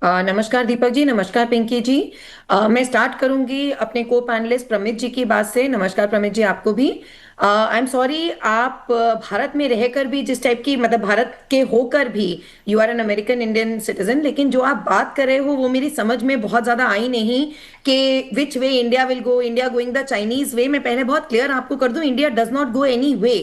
नमस्कार दीपक जी, नमस्कार पिंकी जी। मैं स्टार्ट करूंगी अपने को पैनलिस्ट प्रमित जी की बात से। नमस्कार प्रमित जी, आपको भी। आई एम सॉरी, आप भारत में रहकर भी जिस टाइप की, मतलब भारत के होकर भी you are an American Indian citizen, लेकिन जो आप बात कर रहे हो वो मेरी समझ में बहुत ज़्यादा आई नहीं कि which way India will go, India going the Chinese way. मैं पहले बहुत क्लियर आपको कर दूं, India does not go any way.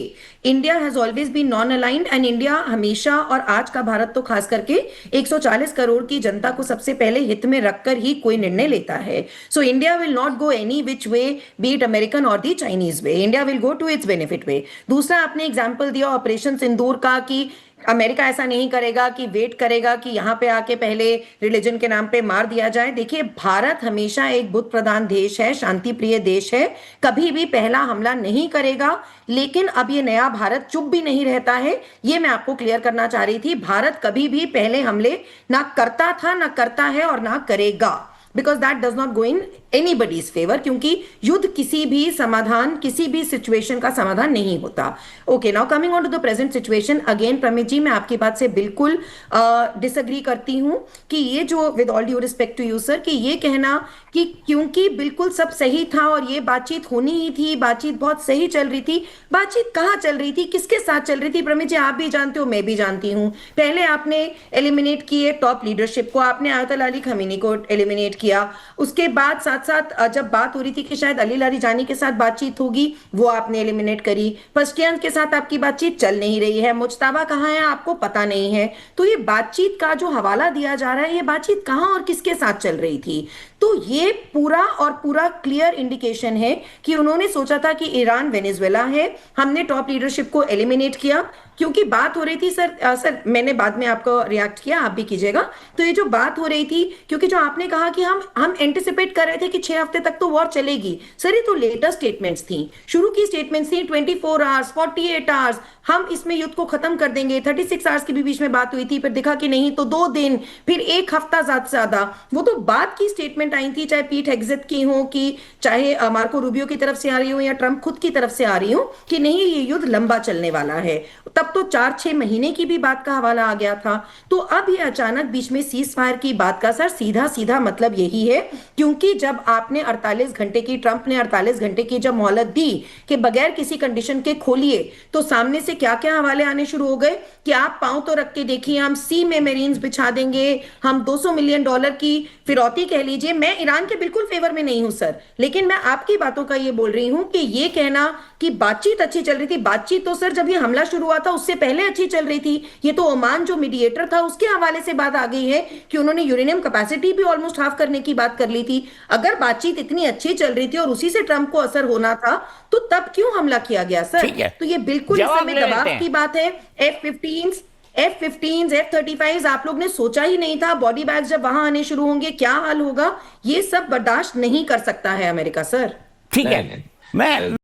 India has always been non aligned and India हमेशा, और आज का भारत तो खास करके 140 करोड़ की जनता को सबसे पहले हित में रखकर ही कोई निर्णय लेता है। So India will not go any which way, be it American और the Chinese way. India will go to its benefit way. दूसरा, आपने एग्जाम्पल दिया ऑपरेशन सिंदूर का कि अमेरिका ऐसा नहीं करेगा कि वेट करेगा कि यहां पे आके पहले रिलीजन के नाम पे मार दिया जाए। देखिए, भारत हमेशा एक बुद्ध प्रधान देश है, शांति प्रिय देश है, कभी भी पहला हमला नहीं करेगा। लेकिन अब ये नया भारत चुप भी नहीं रहता है, ये मैं आपको क्लियर करना चाह रही थी। भारत कभी भी पहले हमले ना करता था, ना करता है और ना करेगा, because that does not go in anybody's favour, क्योंकि युद्ध किसी भी समाधान, किसी भी सिचुएशन का समाधान नहीं होता। Okay, now coming on to the present situation again Pramit ji, मैं आपकी बात से बिल्कुल डिसएग्री करती हूं कि ये जो, with all due respect to you sir, कि ये कहना कि क्योंकि बिल्कुल सब सही था और ये बातचीत होनी ही थी, बातचीत बहुत सही चल रही थी। बातचीत कहाँ चल रही थी, किसके साथ चल रही थी प्रमित जी? आप भी जानते हो, मैं भी जानती हूँ। पहले आपने एलिमिनेट किए टॉप लीडरशिप को, आपने आयतुल्ला अली खमीनी को एलिमिनेट किया। उसके बाद साथ साथ जब बात हो रही थी कि शायद अली लारीजानी के साथ बातचीत होगी, वो आपने एलिमिनेट करी। पश्चियन के साथ आपकी बातचीत चल नहीं रही है। मुज्तबा कहाँ है आपको पता नहीं है। तो ये बातचीत का जो हवाला दिया जा रहा है, ये बातचीत कहाँ और किसके साथ चल रही थी? तो ये पूरा और पूरा क्लियर इंडिकेशन है कि उन्होंने सोचा था कि ईरान वेनेजुएला है, हमने टॉप लीडरशिप को एलिमिनेट किया। क्योंकि बात हो रही थी सर, सर मैंने बाद में आपको रिएक्ट किया, आप भी कीजिएगा। तो ये जो बात हो रही थी, क्योंकि जो आपने कहा कि हम एंटिसिपेट कर रहे थे कि 6 हफ्ते तक तो वॉर चलेगी, सर ये तो लेटेस्ट स्टेटमेंट्स थी, शुरू की स्टेटमेंट्स थी 24 आवर्स, 48 आवर्स, हम इसमें युद्ध को खत्म कर देंगे। 36 आवर्स की भी बीच में बात हुई थी, फिर दिखा कि नहीं तो 2 दिन, फिर 1 हफ्ता ज्यादा से ज्यादा। वो तो बात की स्टेटमेंट आई थी, चाहे पीट हेग्सेथ की हो कि चाहे मार्को रूबियो की तरफ से आ रही हो या ट्रंप खुद की तरफ से आ रही हो, कि नहीं ये युद्ध लंबा चलने वाला है। तब तो 4-6 महीने की भी बात का हवाला आ गया था। तो अब ये अचानक बीच में सीज फायर की बात का सर सीधा सीधा मतलब यही है, क्योंकि जब आपने 48 घंटे की, ट्रंप ने 48 घंटे की जब मोहलत दी कि बगैर किसी कंडीशन के खोलिए, तो सामने से क्या क्या हवाले आने शुरू हो गए कि आप पांव तो रख के देखिए, हम सी में मेरीन्स बिछा देंगे, हम $200 मिलियन की फिरौती कह लीजिए। मैं ईरान के बिल्कुल फेवर में नहीं हूं सर, लेकिन मैं आपकी बातों का ये बोल रही हूं कि ये कहना कि बातचीत अच्छी चल रही थी, बातचीत तो सर जब ये हमला शुरू हुआ था उससे पहले अच्छी चल रही थी। ये तो ओमान जो मीडिएटर था उसके हवाले से बात आ गई है कि उन्होंने यूरेनियम कैपेसिटी भी ऑलमोस्ट हाफ करने की बात कर ली थी। अगर बातचीत इतनी अच्छी चल रही थी और उसी से ट्रंप को असर होना था, तो तब क्यों हमला किया गया सर? ठीक है, तो ये बिल्कुल इस जवाब समय ले लेते दबाव हैं। की बात है। F-15, F-35 आप लोग ने सोचा ही नहीं था, बॉडी बैग्स जब वहां आने शुरू होंगे क्या हाल होगा। ये सब बर्दाश्त नहीं कर सकता है अमेरिका सर। ठीक है, नहीं नहीं, मैं